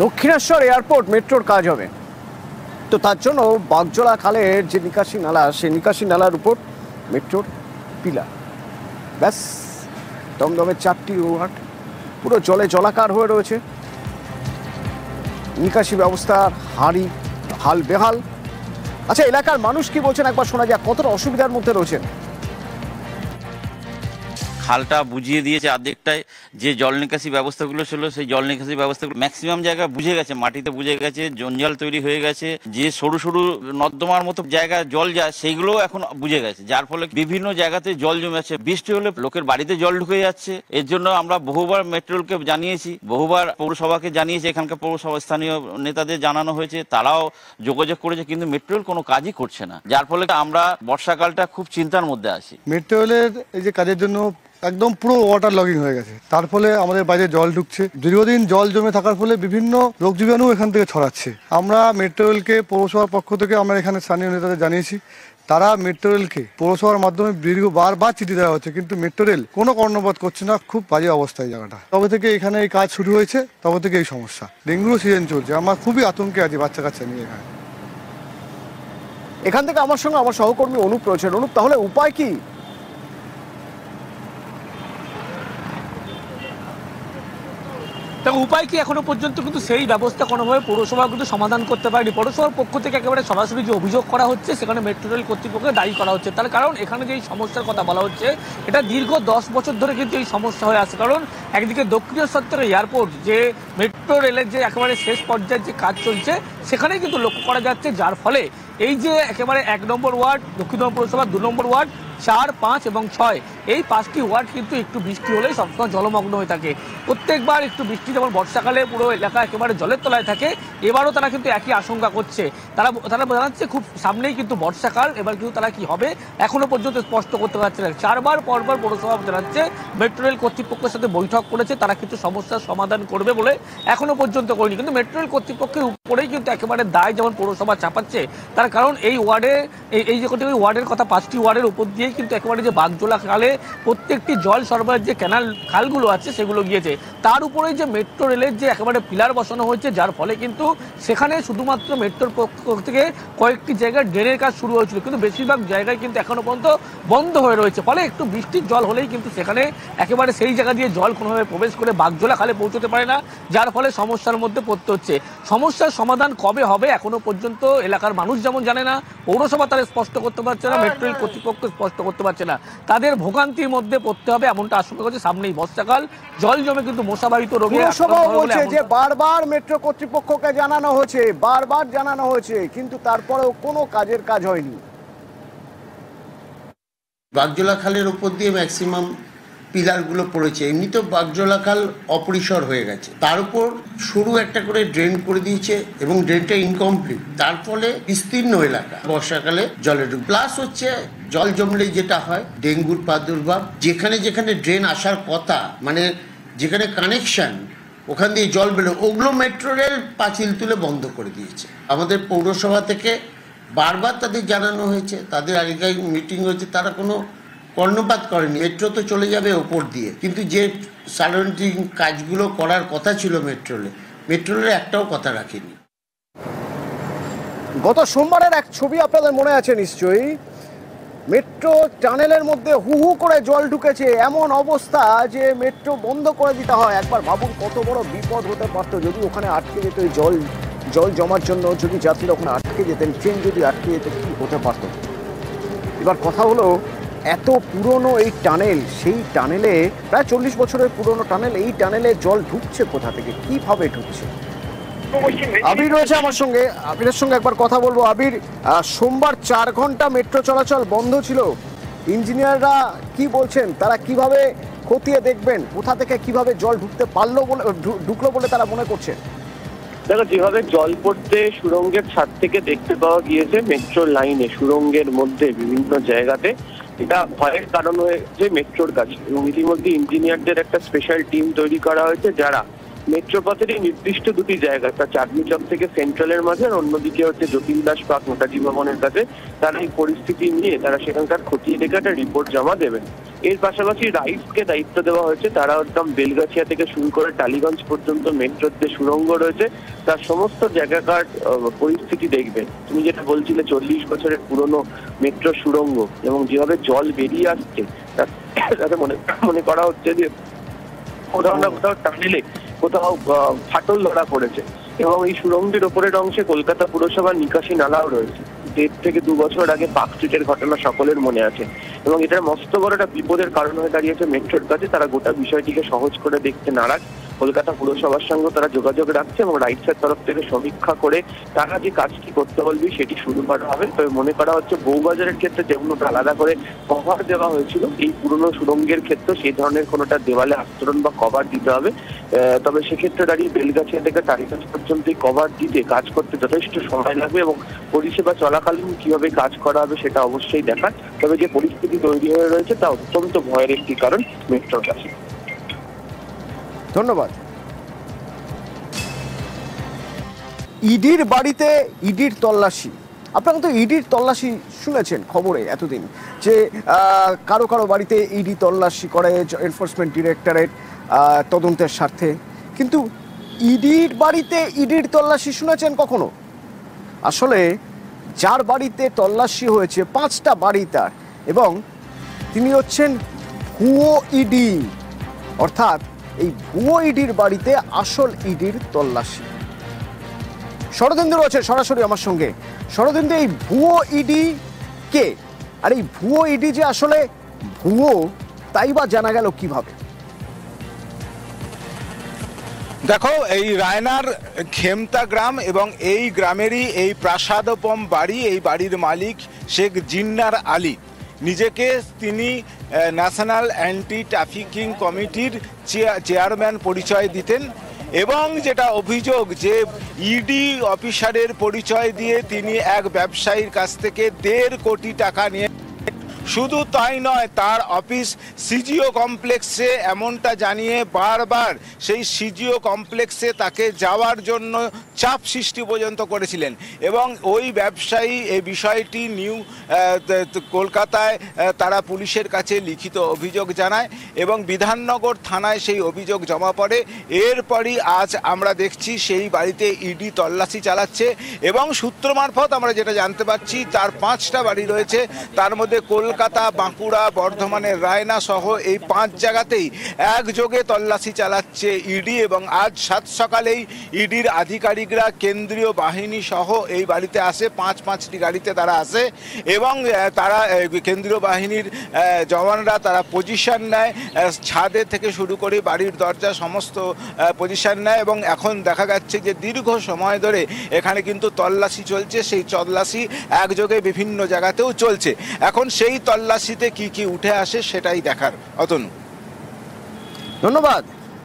Dakshineswar airport মেট্রোর কাজ হবে, তো তার জন্য বাগজোলা খালের যে নিকাশি নালা, সেই নিকাশি নালার উপর মেট্রোর পিলার। ব্যাস, দমদমের 4টি ওয়ার্ড পুরো জলে জলাকার হয়ে রয়েছে। নিকাশি ব্যবস্থার হাল বেহাল। আচ্ছা, এলাকার মানুষ কি বলছেন একবার শোনা যাক, কতটা অসুবিধার মধ্যে রয়েছেন। খালটা বুঝিয়ে দিয়েছে অর্ধেকটায়, যে জল নিকাশি ব্যবস্থাগুলো ছিল সেই জল নিকাশি ব্যবস্থাগুলো ম্যাক্সিমাম জায়গা বুঝে গেছে, মাটিতে বুঝে গেছে, জঞ্জাল তৈরি হয়ে গেছে। যে সরু সরু নর্দমার মতো জায়গায় জল যায় সেগুলোও এখন বুঝে গেছে, যার ফলে বিভিন্ন জায়গাতে জল জমে আছে। বৃষ্টি হলে লোকের বাড়িতে জল ঢুকে যাচ্ছে। এর জন্য আমরা বহুবার মেট্রোলকে জানিয়েছি, বহুবার পৌরসভাকে জানিয়েছি, এখানকার পৌরসভা স্থানীয় নেতাদের জানানো হয়েছে, তারাও যোগাযোগ করেছে, কিন্তু মেট্রোল কোনো কাজই করছে না, যার ফলে আমরা বর্ষাকালটা খুব চিন্তার মধ্যে আছি। মেট্রোলের এই যে কাজের জন্য একদম পুরো ওয়াটার লগিং হয়ে গেছে, তার ফলে আমাদের বাইরে জল ঢুকছে। দীর্ঘদিন জল জমে থাকার ফলে বিভিন্ন রোগ জীবাণু এখান থেকে ছড়াচ্ছে। আমরা মেট্রোরেলকে পৌরসভার পক্ষ থেকে আমরা এখানে স্থানীয় নেতাদের জানিয়েছি, তারা মেট্রোরেলকে পৌরসভার মাধ্যমে বারবার চিঠি দেওয়া হচ্ছে, কিন্তু মেট্রোরেল কোনো কর্ণপাত করছে না। খুব বাজে অবস্থায় জায়গাটা। তবে থেকে এখানে এই কাজ শুরু হয়েছে, তবে থেকে এই সমস্যা। ডেঙ্গুর সিজন চলছে, আমরা খুবই আতঙ্কে আছি বাচ্চা কাচ্চা নিয়ে। এখান থেকে আমার সঙ্গে আমার সহকর্মী অনুপ রয়েছেন। অনুপ, তাহলে উপায় কি? দেখো, উপায় কি, এখনো পর্যন্ত কিন্তু সেই ব্যবস্থা কোনোভাবে পৌরসভা কিন্তু সমাধান করতে পারেনি। পৌরসভার পক্ষ থেকে একেবারে সরাসরি যে অভিযোগ করা হচ্ছে, সেখানে মেট্রো রেল কর্তৃপক্ষকে দায়ী করা হচ্ছে। তার কারণ এখানে যে সমস্যার কথা বলা হচ্ছে, এটা দীর্ঘ 10 বছর ধরে কিন্তু এই সমস্যা হয়ে আসে। কারণ একদিকে দক্ষিণেশ্বর এয়ারপোর্ট, যে মেট্রো রেলের যে একেবারে শেষ পর্যায়ের যে কাজ চলছে, সেখানেই কিন্তু লক্ষ্য করা যাচ্ছে, যার ফলে এই যে একেবারে 1 নম্বর ওয়ার্ড দক্ষিণবঙ্গ পৌরসভা, 2 নম্বর ওয়ার্ড, 4, 5 এবং 6, এই 5টি ওয়ার্ড কিন্তু একটু বৃষ্টি হলেই সবসময় জলমগ্ন হয়ে থাকে। প্রত্যেকবার একটু বৃষ্টি, যেমন বর্ষাকালে পুরো এলাকা একেবারে জলের তলায় থাকে, এবারও তারা কিন্তু একই আশঙ্কা করছে। তারা জানাচ্ছে খুব সামনেই কিন্তু বর্ষাকাল, এবার কিন্তু তারা কি হবে এখনো পর্যন্ত স্পষ্ট করতে পারছে না। 4 বার পরপর পৌরসভা জানাচ্ছে মেট্রো রেল কর্তৃপক্ষের সাথে বৈঠক করেছে, তারা কিন্তু সমস্যার সমাধান করবে বলে এখনো পর্যন্ত করেনি। কিন্তু মেট্রো রেল কর্তৃপক্ষের উপরেই কিন্তু একেবারে দায় যেমন পৌরসভা চাপাচ্ছে, তার কারণ এই ওয়ার্ডে এই যে ওয়ার্ডের কথা, 5টি ওয়ার্ডের উপর দিয়ে কিন্তু একেবারে যে বাগজোলা খালে প্রত্যেকটি জল সরবরাহের যে ক্যানাল খালগুলো আছে সেগুলো গিয়েছে, তার উপরে যে মেট্রো রেলের যে একেবারে পিলার বসানো হয়েছে, যার ফলে কিন্তু সেখানে শুধুমাত্র মেট্রোর পক্ষ থেকে কয়েকটি জায়গায় ড্রেনের কাজ শুরু হয়েছিল, কিন্তু বেশিরভাগ জায়গায় কিন্তু এখনো পর্যন্ত বন্ধ হয়ে রয়েছে। ফলে একটু বৃষ্টির জল হলেই কিন্তু সেখানে একেবারে সেই জায়গা দিয়ে জল কোনোভাবে প্রবেশ করে বাগজোলা খালে পৌঁছতে পারে না, যার ফলে সমস্যার মধ্যে পড়তে হচ্ছে। সমস্যার সমাধান কবে হবে এখনো পর্যন্ত এলাকার মানুষ যেমন জানে না, পৌরসভা তারা স্পষ্ট করতে পারছে না, মেট্রো রেল কর্তৃপক্ষ স্পষ্ট করতে পারছে না। তাদের ভোগান্তির মধ্যে পড়তে হবে এমনটা আশঙ্কা করছে। সামনেই বর্ষাকাল, জল জমে কিন্তু মশাবাহিত রোগে যে বারবার মেট্রো কর্তৃপক্ষকে জানানো হয়েছে, বারবার জানানো হয়েছে, কিন্তু তারপরেও কোনো কাজের কাজ হয়নি। বাগজোলা খালের উপর দিয়ে ম্যাক্সিমাম পিলারগুলো পড়েছে। এমনি তো বাগজোলা খাল অপরিসর হয়ে গেছে, তার উপর সরু একটা করে ড্রেন করে দিয়েছে এবং ড্রেনটা ইনকমপ্লিট, তার ফলে বিস্তীর্ণ এলাকা বর্ষাকালে জলে ঢুকে। প্লাস হচ্ছে জল জমলেই যেটা হয় ডেঙ্গুর প্রাদুর্ভাব। যেখানে যেখানে ড্রেন আসার কথা, মানে যেখানে কানেকশন, ওখান দিয়ে জল বেরো, ওগুলো মেট্রো রেল পাঁচিল তুলে বন্ধ করে দিয়েছে। আমাদের পৌরসভা থেকে বারবার তাদের জানানো হয়েছে, তাদের আগেকার মিটিং হয়েছে, তারা কোনো কর্ণপাত করেনি। মেট্রো তো চলে যাবে ওপর দিয়ে, কিন্তু যে সারাউন্ডিং কাজগুলো করার কথা ছিল মেট্রো রেল একটাও কথা রাখেনি। গত সোমবারের এক ছবি আপনাদের মনে আছে নিশ্চয়ই, মেট্রো টানেলের মধ্যে হু হু করে জল ঢুকেছে, এমন অবস্থা যে মেট্রো বন্ধ করে দিতে হয়। একবার ভাবুন কত বড় বিপদ হতে পারতো যদি ওখানে আটকে যেত, জল জমার জন্য যদি যাত্রীরা ওখানে আটকে যেতেন, ট্রেন যদি আটকে যেত, কি হতে পারতো। এবার কথা হলো, এত পুরনো এই টানেল, সেই টানেলে প্রায় 40 বছরের পুরনো টানেল, এই টানেলে জল ঢুকছে কোথা থেকে, কিভাবে ঢুকছে? আবির রয়েছে আমার সঙ্গে, আবিরের সঙ্গে একবার কথা বলবো। আবির, সোমবার 4 ঘন্টা মেট্রো চলাচল বন্ধ ছিল, ইঞ্জিনিয়াররা কি বলছেন, তারা কিভাবে খতিয়ে দেখবেন কোথা থেকে কিভাবে জল ঢুকলো বলে তারা মনে করছেন? দেখো, যেভাবে জল পড়তে সুড়ঙ্গের ছাদ থেকে দেখতে পাওয়া গিয়েছে মেট্রো লাইনে, সুড়ঙ্গের মধ্যে বিভিন্ন জায়গাতে, এটা ভয়ের কারণ হয়েছে মেট্রোর কাছে। এবং ইতিমধ্যে ইঞ্জিনিয়ারদের একটা স্পেশাল টিম তৈরি করা হয়েছে, যারা মেট্রোপথের এই নির্দিষ্ট দুটি জায়গা, তার চাঁদনি চক থেকে সেন্ট্রালের মাঝে, আর অন্যদিকে হচ্ছে যতীন দাস পার্ক নেতাজি ভবনের কাছে, তারা এই পরিস্থিতি নিয়ে তারা সেখানকার খতিয়ে দেখে একটা রিপোর্ট জমা দেবেন। এর পাশাপাশি রাইটসকে দায়িত্ব দেওয়া হয়েছে, তারা একদম বেলগাছিয়া থেকে শুরু করে টালিগঞ্জ পর্যন্ত মেট্রোর যে সুড়ঙ্গ রয়েছে তার সমস্ত জায়গাকার পরিস্থিতি দেখবে। তুমি যেটা বলছিলে 40 বছরের পুরনো মেট্রো সুড়ঙ্গ এবং যেভাবে জল বেরিয়ে আসছে তাতে মনে করা হচ্ছে যে কোথাও না কোথাও টানেলে কোথাও ফাটল ধরা পড়েছে। এবং এই সুড়ঙ্গের ওপরের অংশে কলকাতা পুরসভার নিকাশি নালাও রয়েছে। 1.5 থেকে 2 বছর আগে পার্ক স্ট্রিটের ঘটনা সকলের মনে আছে এবং এটার মস্ত বড় একটা বিপদের কারণ হয়ে দাঁড়িয়েছে মেট্রোর কাছে। তারা গোটা বিষয়টিকে সহজ করে দেখতে নারাজ। কলকাতা পুরসভার সঙ্গে তারা যোগাযোগ রাখছে এবং রাইটসের তরফ থেকে সমীক্ষা করে তারা যে কাজটি করতে বলবে সেটি শুরু করা হবে। তবে মনে করা হচ্ছে বউবাজারের ক্ষেত্রে যেগুলো আলাদা করে কভার দেওয়া হয়েছিল, এই পুরনো সুড়ঙ্গের ক্ষেত্রে সেই ধরনের কোনোটা দেওয়ালে আস্তরণ বা কভার দিতে হবে। তবে সেক্ষেত্রে দাঁড়িয়ে বেলগাছিয়া থেকে টালিগঞ্জ পর্যন্ত কভার দিতে কাজ করতে যথেষ্ট সময় লাগবে এবং পরিষেবা চলাকালীন কিভাবে কাজ করা হবে সেটা অবশ্যই দেখার। তবে যে পরিস্থিতি তৈরি হয়ে রয়েছে তা অত্যন্ত ভয়ের একটি কারণ মেট্রোর কাছে। ধন্যবাদ। ইডির বাড়িতে ইডির তল্লাশি, আপনারা তো ইডির তল্লাশি শুনেছেন খবরে এতদিন যে কারো কারো বাড়িতে ইডি তল্লাশি করে এনফোর্সমেন্ট ডিরেক্টরেট তদন্তের স্বার্থে, কিন্তু ইডির বাড়িতে ইডির তল্লাশি শুনেছেন কখনো? আসলে যার বাড়িতে তল্লাশি হয়েছে 5টা বাড়ি তার, এবং তিনি হচ্ছেন ভুয়ো ইডি, অর্থাৎ এই ভুয়ো ইডির বাড়িতে আসল ইডির তল্লাশি। শরদিন্দু রয়েছে সরাসরি আমার সঙ্গে। শরদিন্দু, এই ভুয়ো ইডি কে, আর এই ভুয়ো ইডি যে আসলে ভুয়ো তাই বা জানা গেল কিভাবে? দেখো, এই রায়নার খেমতা গ্রাম এবং এই গ্রামেরই এই প্রাসাদপম বাড়ি, এই বাড়ির মালিক শেখ জিন্নার আলী। নিজেকে তিনি ন্যাশনাল অ্যান্টি ট্রাফিকিং কমিটির চেয়ারম্যান পরিচয় দিতেন এবং যেটা অভিযোগ যে ইডি অফিসারের পরিচয় দিয়ে তিনি এক ব্যবসায়ীর কাছ থেকে 1.5 কোটি টাকা নিয়ে, শুধু তাই নয়, তার অফিস সিজিও কমপ্লেক্সে, এমনটা জানিয়ে বারবার সেই সিজিও কমপ্লেক্সে তাকে যাওয়ার জন্য চাপ সৃষ্টি পর্যন্ত করেছিলেন। এবং ওই ব্যবসায়ী এই বিষয়টি কলকাতায় তারা পুলিশের কাছে লিখিত অভিযোগ জানায় এবং বিধাননগর থানায় সেই অভিযোগ জমা পড়ে। এরপরই আজ আমরা দেখছি সেই বাড়িতে ইডি তল্লাশি চালাচ্ছে এবং সূত্র মারফত আমরা যেটা জানতে পারছি তার 5টা বাড়ি রয়েছে, তার মধ্যে কলকাতা, বাঁকুড়া, বর্ধমানের রায়না সহ এই 5 জায়গাতেই একযোগে তল্লাশি চালাচ্ছে ইডি। এবং আজ 7 সকালেই ইডির আধিকারিকরা কেন্দ্রীয় বাহিনী সহ এই বাড়িতে আসে, 5টি গাড়িতে তারা আসে এবং তারা কেন্দ্রীয় বাহিনীর জওয়ানরা তারা পজিশন নেয়, ছাদে থেকে শুরু করে বাড়ির দরজা সমস্ত পজিশন নেয় এবং এখন দেখা যাচ্ছে যে দীর্ঘ সময় ধরে এখানে কিন্তু তল্লাশি চলছে। সেই তল্লাশি একযোগে বিভিন্ন জায়গাতেও চলছে। এখন সেই তল্লাশিতে কি কি উঠে আসে সেটাই দেখার। অতনু, ধন্যবাদ।